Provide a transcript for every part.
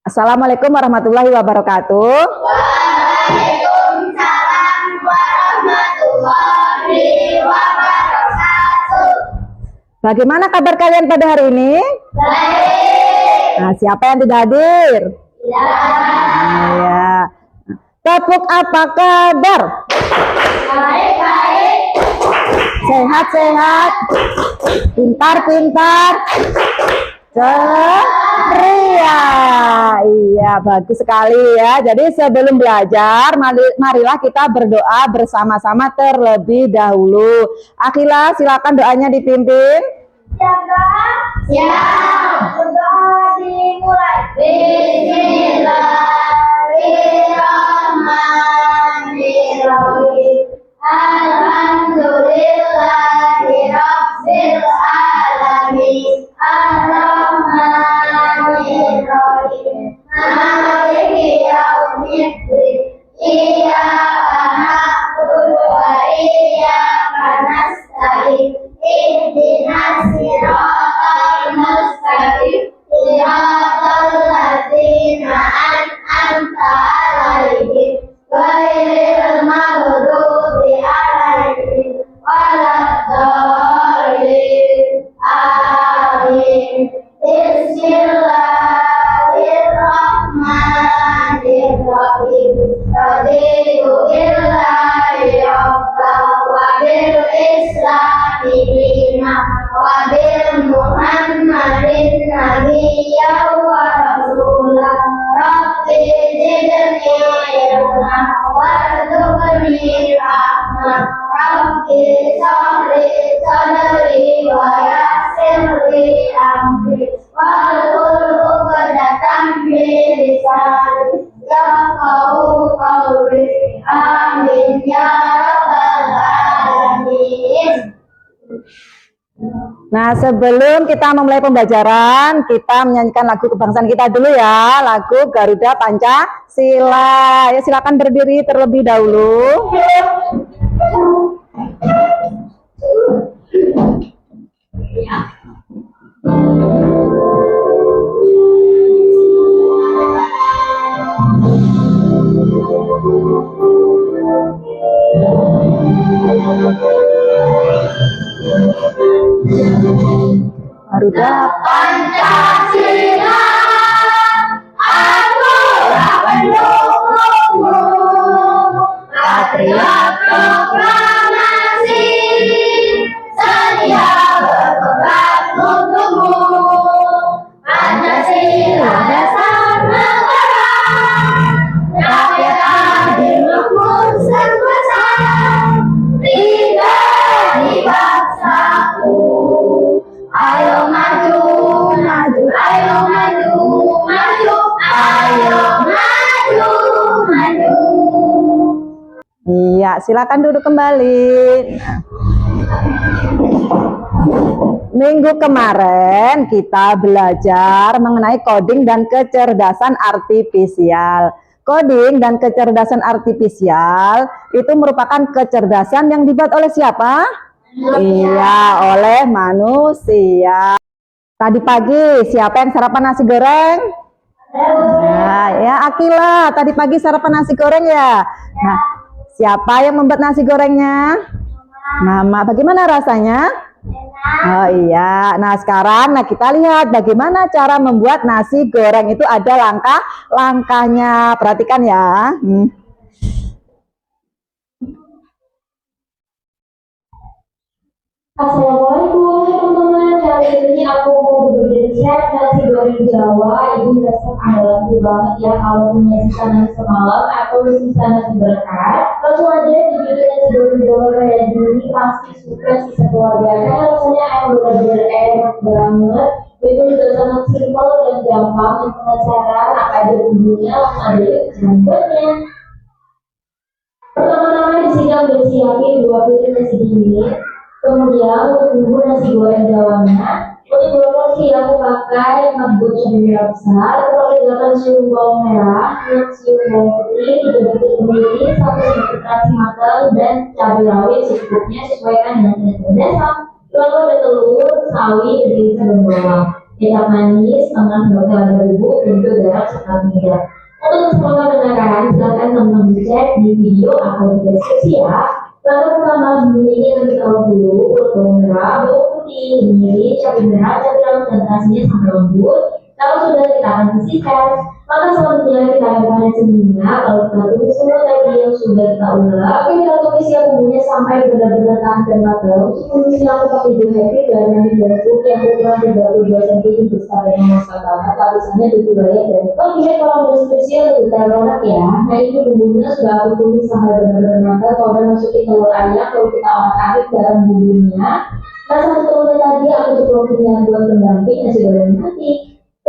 Assalamualaikum warahmatullahi wabarakatuh. Waalaikumsalam warahmatullahi wabarakatuh. Bagaimana kabar kalian pada hari ini? Baik. Nah, siapa yang tidak hadir? Ya. Ya. Tepuk apa kabar? Baik-baik. Sehat-sehat, pintar-pintar, ceria. Iya, bagus sekali ya. Jadi sebelum belajar, marilah kita berdoa bersama-sama terlebih dahulu. Akila, silakan doanya dipimpin. Siapa? Siap. Berdoa dimulai. Bismillahirrahmanirrahim. Alhamdulillahirabbil alamin. Ar-Rahmanirrahim. Maliki yaumiddin. Iyyaka na'budu wa iyyaka nasta'in. Ihdinas siratal mustaqim. Siratal ladzina an'amta 'alaihim ghairil maghdubi 'alaihim waladdallin. Amin. Bismillahirrahmanirrahim. Raditu billahi rabban wa bil islami dinan wa bil muhammadin nabiyyan wa rasulan. Rabbi zidni ilman warzuqni rahmah. Rabbi shrah sadri wa yassir li amri wahlul 'uqdatam min lisani yafqahu qawli. Amin ya rabbal alamin. Nah, sebelum kita memulai pembelajaran, kita menyanyikan lagu kebangsaan kita dulu ya, lagu Garuda Pancasila. Ya, silakan berdiri terlebih dahulu. Garuda Pancasila, akulah pendukungmu. Patriot proklamasi, sedia berkorban untukmu. Pancasila dasar negara, rakyat adil makmur sentosa, pribadi bangsaku. Ayo maju, maju, ayo maju, maju, ayo maju, maju. Iya, silakan duduk kembali. Minggu kemarin kita belajar mengenai coding dan kecerdasan artifisial. Coding dan kecerdasan artifisial itu merupakan kecerdasan yang dibuat oleh siapa? Iya, oleh manusia. Tadi pagi siapa yang sarapan nasi goreng? Nah, ya Akila, tadi pagi sarapan nasi goreng ya. Nah, siapa yang membuat nasi gorengnya? Mama. Bagaimana rasanya? Oh iya. Nah, sekarang kita lihat bagaimana cara membuat nasi goreng itu ada langkah-langkahnya. Perhatikan ya. Assalamualaikum teman-teman, kali ini aku mau berbagi resep nasi goreng Jawa. Ini resep andalanku banget ya kalau punya sisa nasi semalam atau sisa nasi berkat. Langsung aja dibikin nasi goreng Jawa kayak gini, pasti suka sih keluarga. Karena rasanya emang bener-bener enak banget. Itu juga sangat simpel dan gampang. Dan penasaran apa aja bumbunya, langsung aja campurnya. Pertama-tama di sini aku udah siapin 2 piring nasi dingin. Kemudian untuk bumbu nasi goreng Jawanya, untuk 2 porsi aku pakai 4 buah cabai merah besar, aku pakai 8 siung bawang merah, 6 siung bawang putih, 3 butir kemiri, 1 sendok terasi matang, dan cabai rawit secukupnya sesuaikan dengan selera dasar. Lalu ada telur, sawi, irisan dan bawang. kecap manis, tengah sebagai lada bubuk, dan juga garam serta penyedap. Untuk kesempatan penakaran, silakan teman-teman cek di video atau di deskripsi ya. Langkah pertama, bumbunya terlebih dahulu, bawang merah, bawang putih, kemiri, cabai merah, cabai rawit, dan terasinya sampai lembut. Kalau sudah, kita akan bersihkan. Maka selanjutnya kita akan panas minyak. Lalu kita tumis semua tadi yang sudah kita ulek. Oke, kita tumis ya bumbunya sampai benar-benar tahan dan matang. Untuk tumisnya aku pakai dua happy dan nanti bentuk yang ukuran 32 cm besar dan memasakkan banget. Lapisannya 7 layer dan oke, kalau udah spesial kita ronak ya. Nah ini bumbunya sudah aku tumis sampai benar-benar matang. Kalau udah masukin telur ayam, kalau kita olah-arik dalam bumbunya. Nah satu telurnya tadi aku cemplungin yang buat pendamping nasi goreng nanti.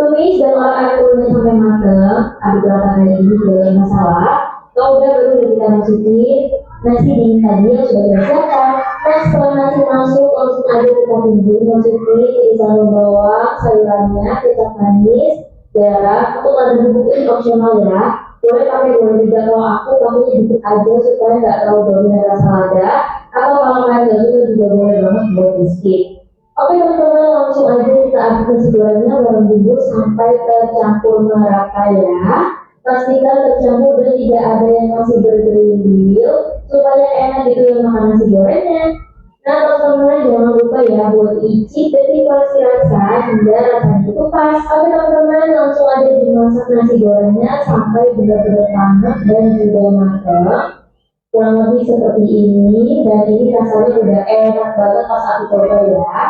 Tumis dan olah-arik telurnya sampai matang. Aduk rata kayak ini juga masalah. Kalau udah baru kita masukin nasi dingin tadi yang sudah disiapkan. Nah setelah nasi masuk langsung aja kita tunggu masukin irisan bawang, sayurannya, kecap manis, garam. Untuk lada bubuk ini opsional ya. Boleh pakai boleh tidak, kalau aku pakai dikit aja supaya nggak terlalu dominan rasa lada. Atau kalau kalian nggak suka juga boleh banget buat di skip. Oke teman-teman, langsung aja kita aduk nasi gorengnya bareng bumbu sampai tercampur merata ya. Pastikan tercampur dan tidak ada yang masih bergerindil supaya enak gitu yang makan nasi gorengnya. Nah teman-teman jangan lupa ya buat icip dan nikmati rasa hingga rasanya itu pas. Oke teman-teman, langsung aja dimasak nasi gorengnya sampai benar-benar panas dan juga matang. Kurang lebih seperti ini, dan ini rasanya udah enak banget pas aku coba ya.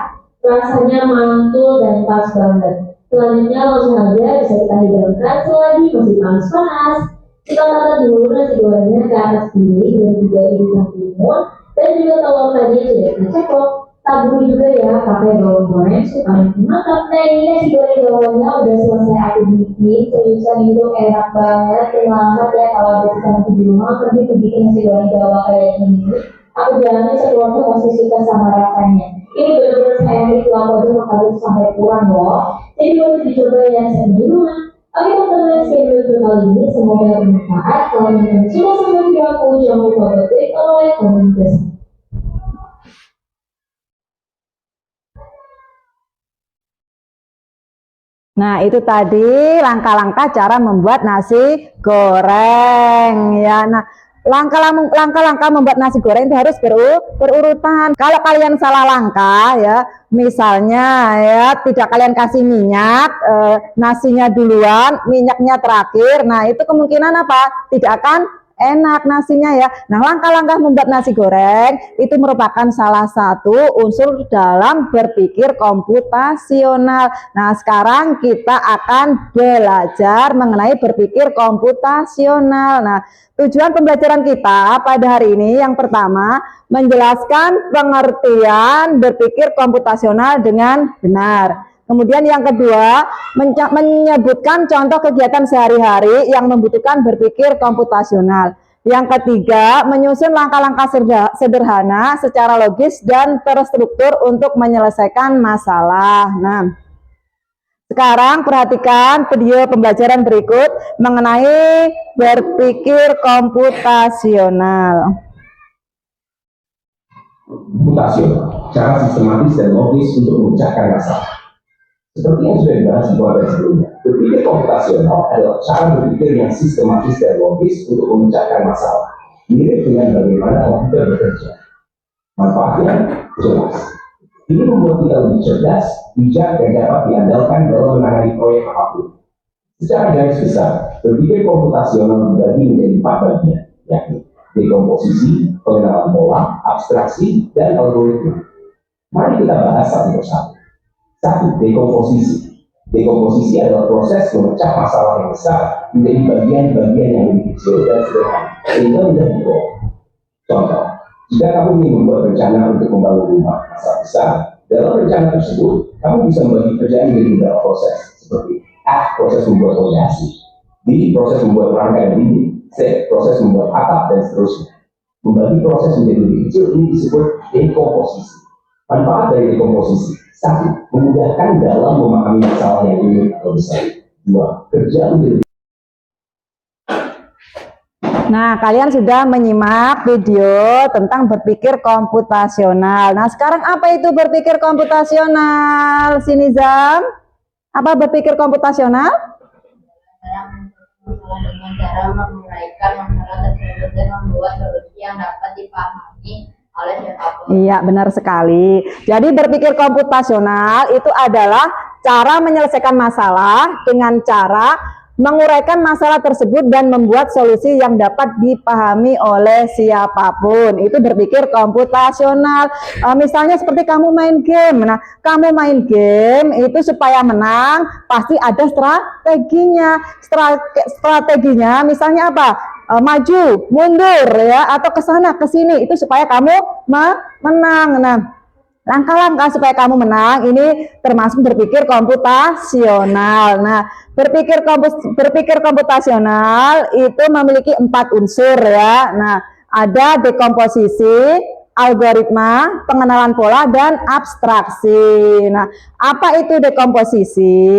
Rasanya mantul dan pas banget. Selanjutnya langsung aja bisa kita hidangkan selagi masih panas-panas. Kita tata dulu nasi gorengnya ke atas ini dan juga irisan timun dan juga telur tadi yang sudah kita ceplok. Taburi juga ya pakai bawang goreng supaya makin mantap. Nah ini nasi goreng bawangnya udah selesai aku bikin. Seriusan itu enak banget. Terima kasih ya kalau ada kita nanti di rumah pergi bikin nasi goreng Jawa kayak ini. Aku jalanin sekeluarga pasti suka sama rasanya. Ini benar-benar saya itu aku aja makan sampai kurang loh. Jadi boleh dicoba ya di rumah. Oke teman-teman, sekian video kali ini semoga bermanfaat. Kalau teman-teman suka sama video aku, jangan lupa klik like, komen, dan subscribe. Nah, itu tadi langkah-langkah cara membuat nasi goreng ya. Nah, langkah-langkah membuat nasi goreng itu harus berurutan. Kalau kalian salah langkah ya, misalnya ya tidak kalian kasih minyak, nasinya duluan, minyaknya terakhir. Nah, itu kemungkinan apa? Tidak akan enak nasinya ya. Nah, langkah-langkah membuat nasi goreng itu merupakan salah satu unsur dalam berpikir komputasional. Nah, sekarang kita akan belajar mengenai berpikir komputasional. Nah, tujuan pembelajaran kita pada hari ini yang pertama menjelaskan pengertian berpikir komputasional dengan benar. Kemudian yang kedua, menyebutkan contoh kegiatan sehari-hari yang membutuhkan berpikir komputasional. Yang ketiga, menyusun langkah-langkah sederhana secara logis dan terstruktur untuk menyelesaikan masalah. Nah, sekarang perhatikan video pembelajaran berikut mengenai berpikir komputasional. Komputasional, cara sistematis dan logis untuk memecahkan masalah. Seperti yang sudah dibahas di podcast sebelumnya, berpikir komputasional adalah cara berpikir yang sistematis dan logis untuk memecahkan masalah. Mirip dengan bagaimana komputer bekerja. Manfaatnya jelas. Ini membuat kita lebih cerdas, bijak, dan dapat diandalkan dalam menangani proyek apapun. Secara garis besar, berpikir komputasional dibagi menjadi 4 bagian, yakni dekomposisi, pengenalan pola, abstraksi, dan algoritma. Mari kita bahas satu persatu. 1. Dekomposisi. Dekomposisi adalah proses memecah masalah yang besar menjadi bagian-bagian yang lebih kecil dan sederhana, sehingga mudah dibawa. Contoh, jika kamu ingin membuat rencana untuk membangun rumah masa besar, dalam rencana tersebut, kamu bisa membagi kerjaan menjadi beberapa proses, seperti A. Proses membuat fondasi, B. Proses membuat rangkaian dinding, C. Proses membuat atap, dan seterusnya. Membagi proses menjadi lebih kecil ini disebut dekomposisi. Manfaat dari dekomposisi: 1. Memudahkan dalam memahami masalah yang rumit atau besar. 2. Kerja menjadi. Nah, kalian sudah menyimak video tentang berpikir komputasional. Nah, sekarang apa itu berpikir komputasional? Sini Zam. Apa berpikir komputasional? Masalah dengan cara menguraikan masalah tersebut dan membuat solusi yang dapat dipahami oleh siapapun. Iya, benar sekali. Jadi berpikir komputasional itu adalah cara menyelesaikan masalah dengan cara menguraikan masalah tersebut dan membuat solusi yang dapat dipahami oleh siapapun. Itu berpikir komputasional. Misalnya seperti kamu main game. Nah, kamu main game itu supaya menang pasti ada strateginya. Strateginya misalnya apa? Maju, mundur ya, atau ke sana ke sini, itu supaya kamu menang. Nah, langkah-langkah supaya kamu menang ini termasuk berpikir komputasional. Nah, berpikir komputasional itu memiliki 4 unsur ya. Nah, ada dekomposisi, algoritma, pengenalan pola, dan abstraksi. Nah, apa itu dekomposisi?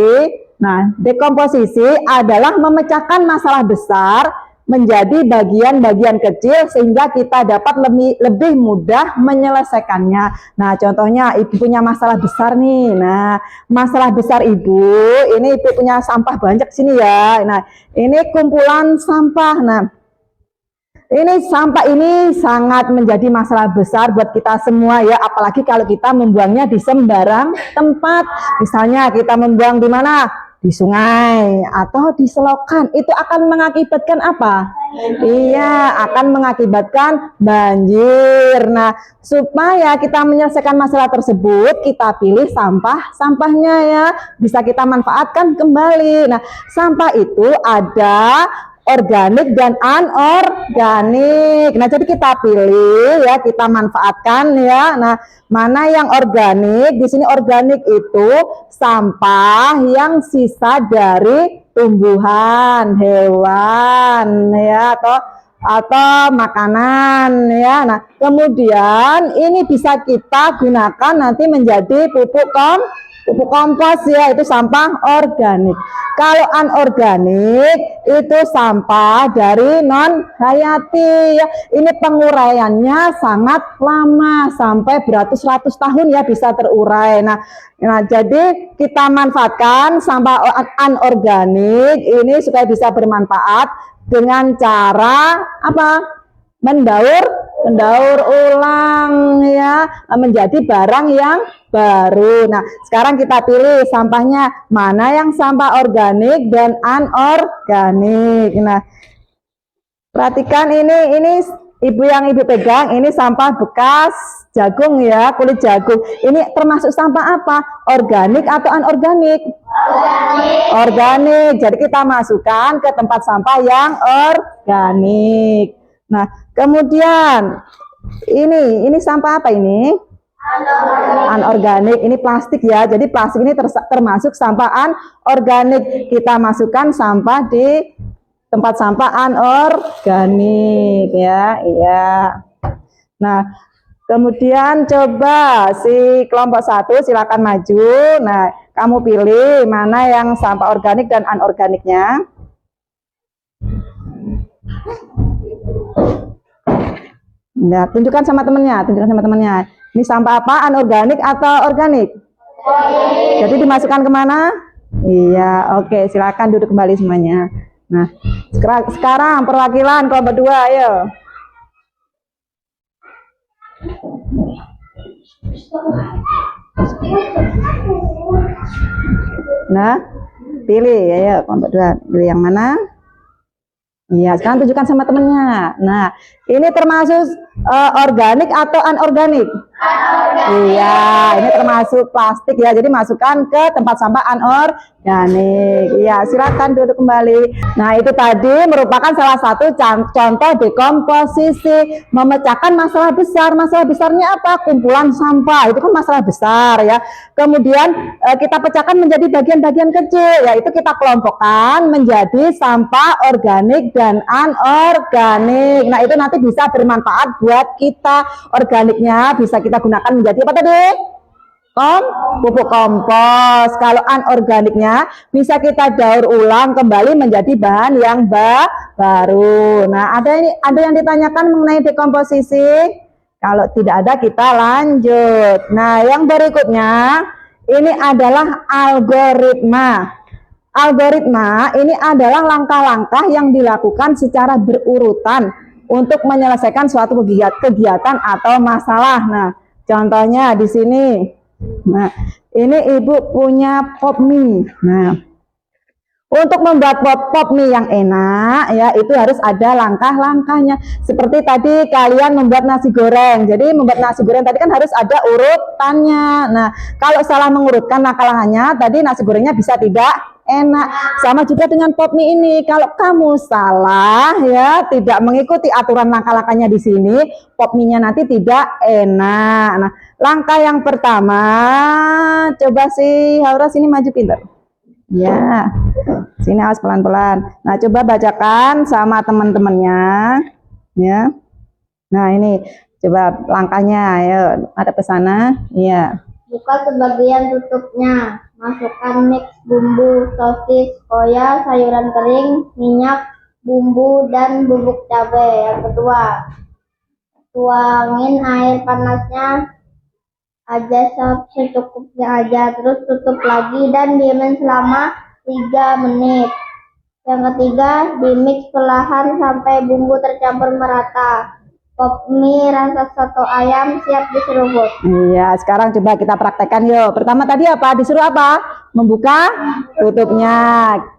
Nah, dekomposisi adalah memecahkan masalah besar menjadi bagian-bagian kecil sehingga kita dapat lebih mudah menyelesaikannya. Nah, contohnya ibu punya masalah besar nih. Nah, masalah besar ibu, ini ibu punya sampah banyak sini ya. Nah, ini kumpulan sampah. Nah, ini sampah ini sangat menjadi masalah besar buat kita semua ya, apalagi kalau kita membuangnya di sembarang tempat. Misalnya kita membuang di mana? Di sungai atau di selokan. Itu akan mengakibatkan apa? Iya, akan mengakibatkan banjir. Nah, supaya kita menyelesaikan masalah tersebut, kita pilih sampahnya ya, bisa kita manfaatkan kembali. Nah, sampah itu ada organik dan anorganik. Nah, jadi kita pilih ya, kita manfaatkan ya. Nah, mana yang organik? Di sini organik itu sampah yang sisa dari tumbuhan, hewan ya, atau makanan ya. Nah, kemudian ini bisa kita gunakan nanti menjadi pupuk kompos ya, itu sampah organik. Kalau anorganik itu sampah dari non hayati ya. Ini penguraiannya sangat lama, sampai beratus-ratus tahun ya bisa terurai. Nah, jadi kita manfaatkan sampah anorganik ini supaya bisa bermanfaat dengan cara apa? Mendaur ulang ya, menjadi barang yang baru. Nah, sekarang kita pilih sampahnya mana yang sampah organik dan anorganik. Nah, perhatikan ini ibu yang ibu pegang, ini sampah bekas jagung ya, kulit jagung. Ini termasuk sampah apa? Organik atau anorganik? Organik. Jadi kita masukkan ke tempat sampah yang organik. Nah, kemudian ini sampah apa ini? Anorganik. Ini plastik ya. Jadi plastik ini termasuk sampah anorganik. Kita masukkan sampah di tempat sampah anorganik ya. Iya. Nah, kemudian coba si kelompok 1 silakan maju. Nah, kamu pilih mana yang sampah organik dan anorganiknya. Nah, tunjukkan sama temennya, Ini sampah apa? Anorganik atau organik? Jadi dimasukkan kemana? Iya, oke, silakan duduk kembali semuanya. Nah, sekarang perwakilan kelompok 2, ayo. Nah, pilih, ayo kelompok 2, pilih yang mana? Iya, sekarang tunjukkan sama temennya. Nah, ini termasuk organik atau anorganik? Iya, ini termasuk plastik ya. Jadi masukkan ke tempat sampah anorganik. Iya, silakan duduk kembali. Nah, itu tadi merupakan salah satu contoh dekomposisi, memecahkan masalah besar. Masalah besarnya apa? Kumpulan sampah. Itu kan masalah besar ya. Kemudian kita pecahkan menjadi bagian-bagian kecil, yaitu kita kelompokkan menjadi sampah organik dan anorganik. Nah, itu nanti bisa bermanfaat buat kita. Organiknya bisa kita gunakan menjadi apa tadi? Pupuk kompos. Kalau anorganiknya bisa kita daur ulang kembali menjadi bahan yang baru. Nah, ada yang ditanyakan mengenai dekomposisi? Kalau tidak ada, kita lanjut. Nah, yang berikutnya Ini adalah algoritma. Algoritma ini adalah langkah-langkah yang dilakukan secara berurutan untuk menyelesaikan suatu kegiatan atau masalah. Nah, contohnya di sini. Nah, ini ibu punya pop mie. Nah, untuk membuat pop mie yang enak ya itu harus ada langkah-langkahnya. Seperti tadi kalian membuat nasi goreng. Jadi membuat nasi goreng tadi kan harus ada urutannya. Nah, kalau salah mengurutkan langkah-langkahnya tadi nasi gorengnya bisa tidak enak. Sama juga dengan pop mie ini. Kalau kamu salah ya tidak mengikuti aturan langkah-langkahnya di sini, pop mie-nya nanti tidak enak. Nah, langkah yang pertama coba sih Haura sini maju pintar. Ya, sini awas pelan-pelan. Nah, coba bacakan sama teman-temannya, ya. Nah, ini coba langkahnya, ayo ada ke sana. Iya. Buka sebagian tutupnya. Masukkan mix bumbu, sosis, soya, sayuran kering, minyak, bumbu, dan bubuk cabai. Yang kedua, tuangin air panasnya aja secukupnya aja, terus tutup lagi dan diemin selama 3 menit. Yang ketiga, dimix perlahan sampai bumbu tercampur merata. Pop mie rasa soto ayam siap diseruput. Iya, sekarang coba kita praktekkan yuk. Pertama tadi apa? Disuruh apa? Membuka tutupnya.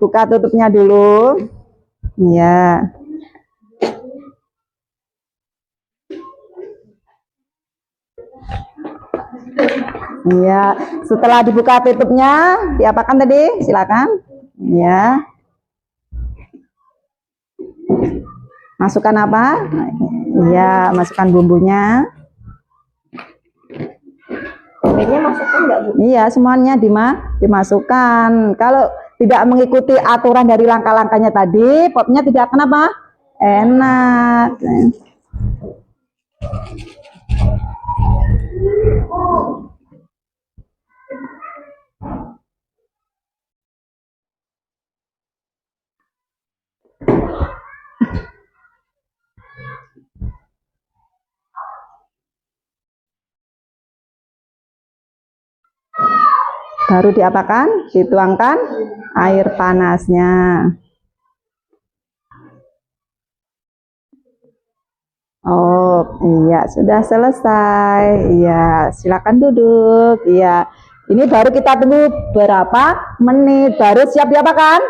Buka tutupnya dulu. Iya. Iya, setelah dibuka tutupnya, diapakan tadi? Silakan. Iya. Masukkan apa? Iya, masukkan bumbunya. Bumbunya masukkan nggak, Bu? Iya, semuanya dimasukkan. Kalau tidak mengikuti aturan dari langkah-langkahnya tadi, popnya tidak akan apa? Enak. Baru diapakan? Dituangkan air panasnya. Oh, iya, sudah selesai. Iya, silakan duduk. Iya. Ini baru kita tunggu berapa menit baru siap diapakan?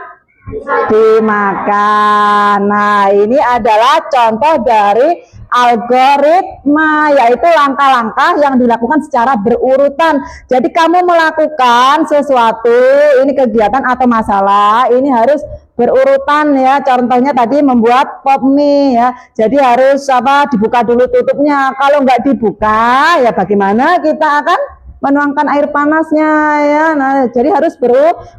Dimakan. Nah, ini adalah contoh dari algoritma, yaitu langkah-langkah yang dilakukan secara berurutan. Jadi kamu melakukan sesuatu, ini kegiatan atau masalah, ini harus berurutan ya. Contohnya tadi membuat pop mie ya. Jadi harus apa? Dibuka dulu tutupnya. Kalau nggak dibuka, ya bagaimana kita akan menuangkan air panasnya ya. Nah, jadi harus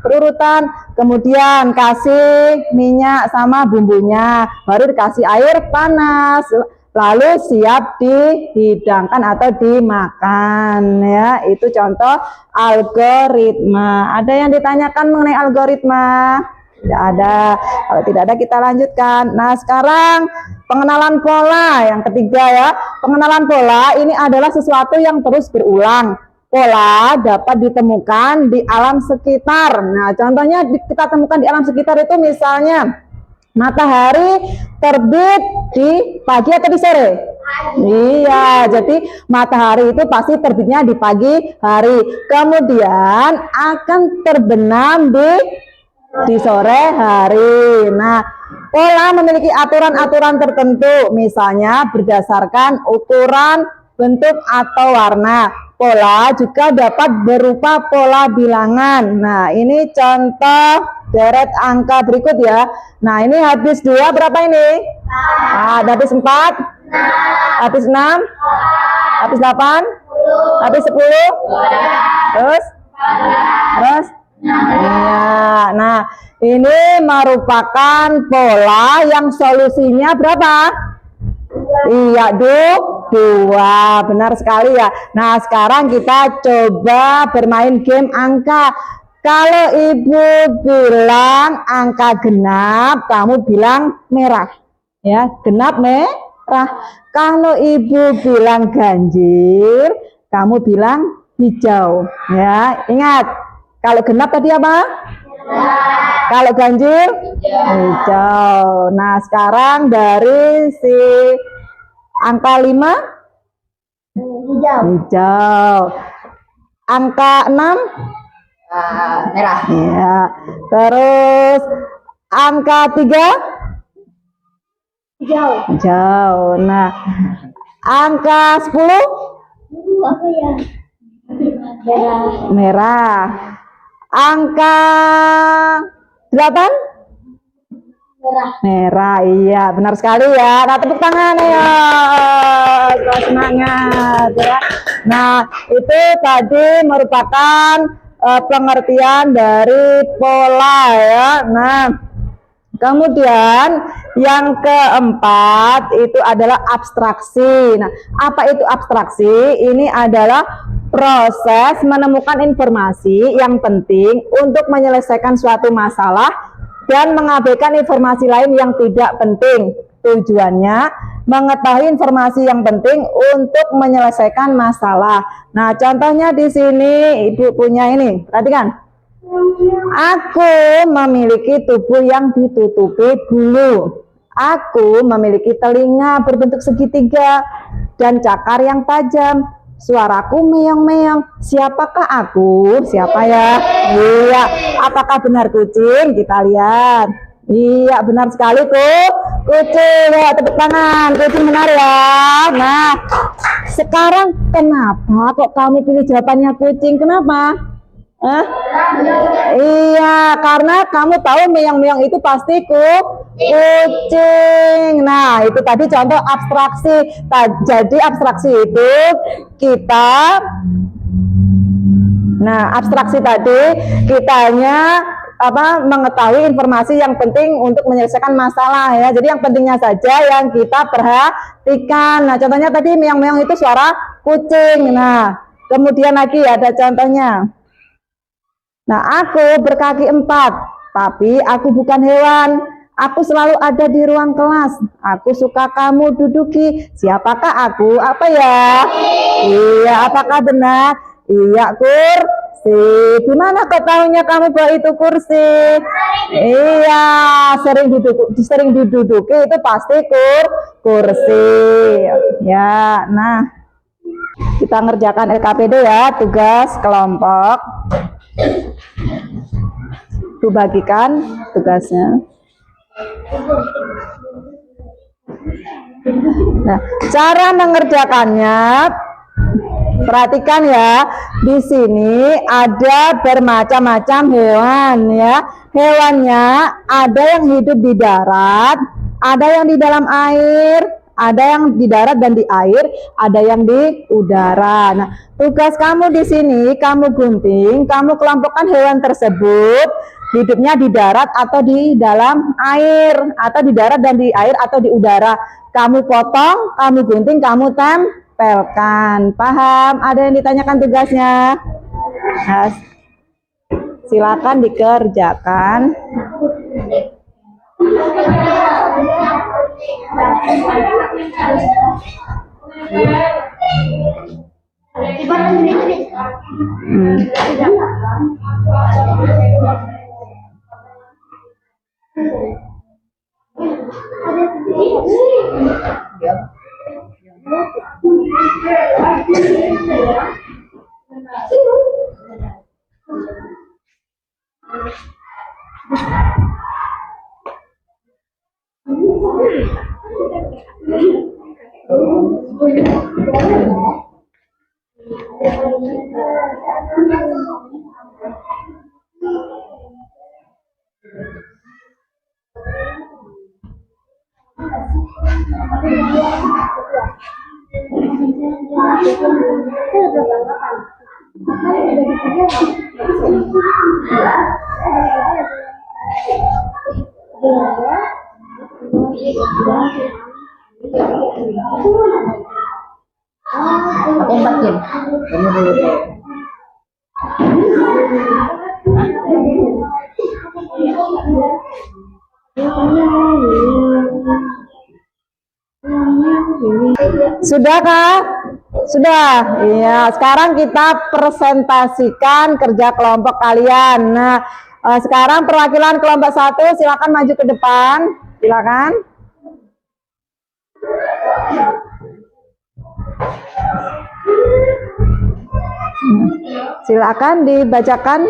berurutan. Kemudian kasih minyak sama bumbunya, baru dikasih air panas. Lalu siap dihidangkan atau dimakan ya. Itu contoh algoritma. Ada yang ditanyakan mengenai algoritma? Tidak ada. Kalau tidak ada kita lanjutkan. Nah, sekarang pengenalan pola yang ketiga ya. Pengenalan pola ini adalah sesuatu yang terus berulang. Pola dapat ditemukan di alam sekitar. Nah, contohnya kita temukan di alam sekitar itu misalnya matahari terbit di pagi atau di sore? Iya, jadi matahari itu pasti terbitnya di pagi hari. Kemudian akan terbenam di sore hari. Nah, pola memiliki aturan-aturan tertentu, misalnya berdasarkan ukuran, bentuk atau warna. Pola juga dapat berupa pola bilangan. Nah, ini contoh deret angka berikut ya. Nah, ini habis 2 berapa ini? Nah, habis 4? Habis 6? Habis 8? Habis 10? Terus? Iya. Nah, ini merupakan pola yang solusinya berapa? Iya, 2. Benar sekali ya. Nah, sekarang kita coba bermain game angka. Kalau ibu bilang angka genap, kamu bilang merah. Ya, genap merah. Kalau ibu bilang ganjil, kamu bilang hijau. Ya, ingat. Kalau genap tadi apa? Kalau ganjil? Hijau. Nah, sekarang dari si angka 5? Hijau. Angka 6? Merah. Ya. Terus angka 3? Hijau. Nah, angka 10? Merah. Angka 8? Merah, iya benar sekali ya. Nah, tepuk tangan ya, semangat ya. Nah, itu tadi merupakan pengertian dari pola ya. Nah, kemudian yang keempat itu adalah abstraksi. Nah, apa itu abstraksi? Ini adalah proses menemukan informasi yang penting untuk menyelesaikan suatu masalah dan mengabaikan informasi lain yang tidak penting. Tujuannya mengetahui informasi yang penting untuk menyelesaikan masalah. Nah, contohnya di sini Ibu punya ini. Perhatikan. Aku memiliki tubuh yang ditutupi bulu. Aku memiliki telinga berbentuk segitiga dan cakar yang tajam. Suaraku meong-meong. Siapakah aku? Siapa ya? Iya. Apakah benar kucing? Kita lihat. Iya, benar sekali kucing. Ya, tepuk tangan. Kucing benar ya. Nah, sekarang kenapa kok kamu pilih jawabannya kucing? Kenapa? Iya, karena kamu tahu meong-meong itu pasti kucing. Nah, itu tadi contoh abstraksi. Jadi abstraksi itu abstraksi tadi kita hanya mengetahui informasi yang penting untuk menyelesaikan masalah ya. Jadi yang pentingnya saja yang kita perhatikan. Nah, contohnya tadi meong-meong itu suara kucing. Nah, kemudian lagi ada contohnya. Nah, aku berkaki 4, tapi aku bukan hewan. Aku selalu ada di ruang kelas. Aku suka kamu duduki. Siapakah aku? Apa ya? Iya, apakah benar? Iya, kursi. Gimana kok tahunya kamu bahwa itu kursi? Iya, sering diduduki itu pasti kursi. Ya, nah. Kita ngerjakan LKPD ya, tugas kelompok. Itu bagikan tugasnya. Nah, cara mengerjakannya, perhatikan ya. Di sini ada bermacam-macam hewan ya. Hewannya ada yang hidup di darat, ada yang di dalam air, ada yang di darat dan di air, ada yang di udara. Nah, tugas kamu di sini, kamu gunting, kamu kelompokkan hewan tersebut hidupnya di darat atau di dalam air, atau di darat dan di air atau di udara. Kamu potong, kamu gunting, kamu tempelkan. Paham? Ada yang ditanyakan tugasnya? Nah, silakan dikerjakan. Aku empatin. Kamu dulu. Sudah kah? Sudah. Iya, sekarang kita presentasikan kerja kelompok kalian. Nah, sekarang perwakilan kelompok 1 silakan maju ke depan. Silakan. Silakan dibacakan.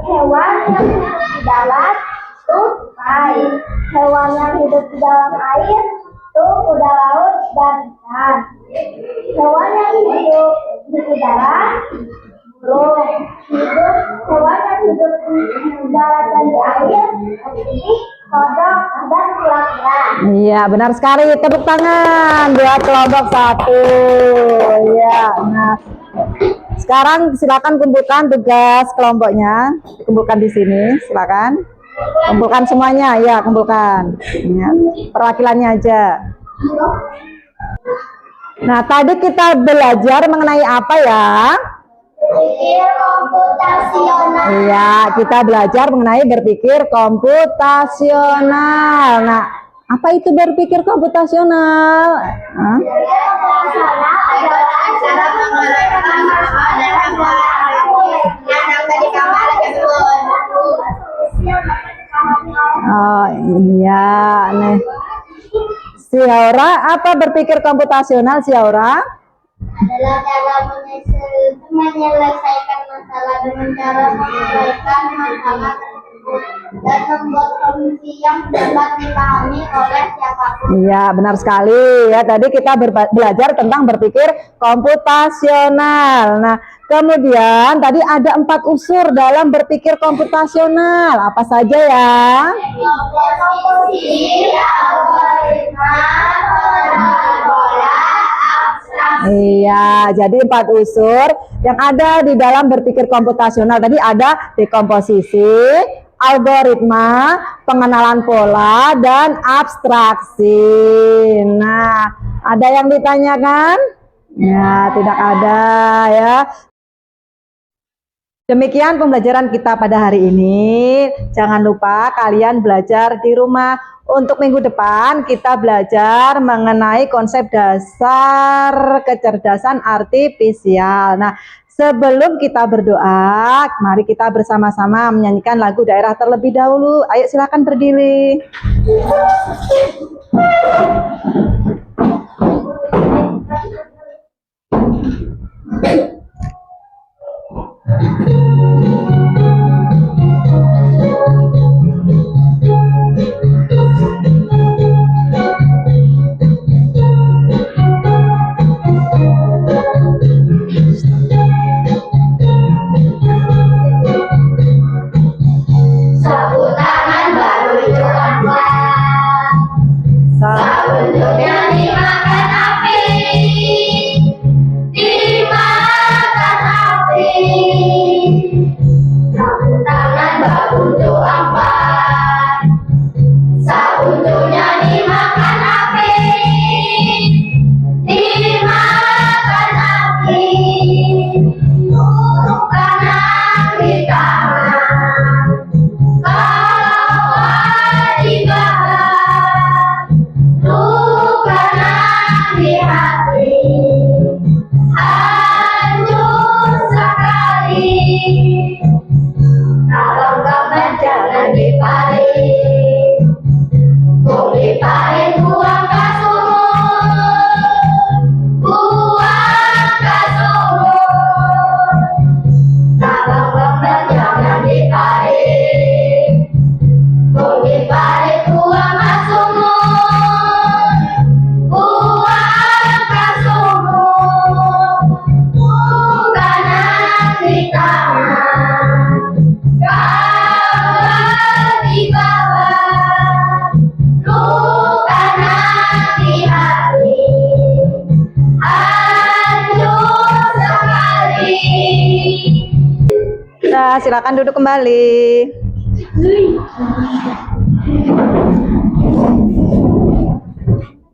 Hewan yang hidup di darat itu tupai. Hewan yang hidup di dalam air itu kuda laut dan ikan. Hewan yang hidup di udara burung. Hewan yang hidup di darat dan di air seperti kodok dan kura-kura. Iya, benar sekali. Tepuk tangan buat kelompok 1. Iya. Nah, sekarang silakan kumpulkan tugas kelompoknya. Kumpulkan di sini, silakan. Kumpulkan semuanya, ya, kumpulkan. Ya, perwakilannya aja. Nah, tadi kita belajar mengenai apa ya? Berpikir komputasional. Iya, kita belajar mengenai berpikir komputasional. Nah, apa itu berpikir komputasional? Hah? Berpikir komputasional adalah cara mengerjakan hal dalam yang ada di kamar tersebut. Oh iya, nih. Si Aura, apa berpikir komputasional si Aura? adalah cara menyelesaikan masalah dengan cara menguraikan masalah tersebut dan membuat solusi yang dapat dipahami oleh siapapun. Iya, benar sekali ya. Tadi kita belajar tentang berpikir komputasional. Nah, kemudian tadi ada 4 unsur dalam berpikir komputasional. Apa saja ya? Komposisi, algoritma, parabola, abstraksi. Iya, jadi 4 unsur yang ada di dalam berpikir komputasional. Tadi ada dekomposisi, algoritma, pengenalan pola, dan abstraksi. Nah, ada yang ditanyakan? Ya, tidak ada ya. Demikian pembelajaran kita pada hari ini. Jangan lupa kalian belajar di rumah. Untuk minggu depan kita belajar mengenai konsep dasar kecerdasan artifisial. Nah, sebelum kita berdoa, mari kita bersama-sama menyanyikan lagu daerah terlebih dahulu. Ayo silakan berdiri. Sapu tangan baru coba. Sabunnya dimakan api, dimakan api. Sapu tangan baru coba. Sabunnya dimakan api, dimakan api. Turuk kanan di tangan. Kalau di badan, luka di hati, hancur sekali. Kalau gambar jangan dibalik, boleh balik buang ke sumur, buang ke sumur. Kalau gambar jangan dibalik, boleh balik buang ke sumur, buang ke sumur. Bukan di tangan, gambar di bawah, luka di hati, hancur sekali. Nah, silakan duduk kembali.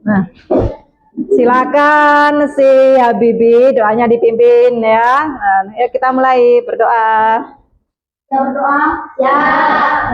Nah, silakan si Habibi doanya dipimpin ya. Nah, yuk kita mulai berdoa. Kita berdoa, ya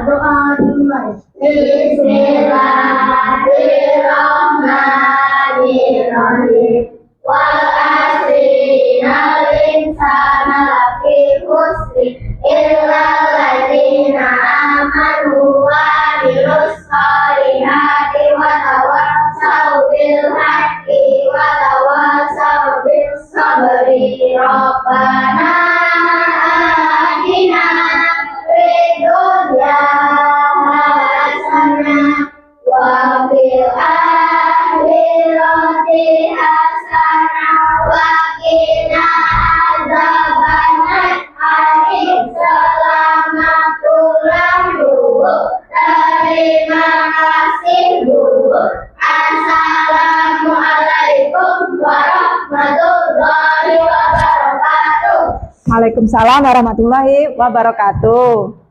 berdoa dimulai. Bismillahirrahmanirrahim. wal asri innal insana lafi khusri illal ladzina amanu wa amilus solihati wa tawassaw bil haqqi wa tawassaw bis sabri. Rabbana atina fid dunya hasanah wa fil akhirati hasanah wa qina adzabannar. Selamat ulang terima kasih Bu. Assalamualaikum warahmatullahi wabarakatuh. Waalaikumsalam warahmatullahi wabarakatuh.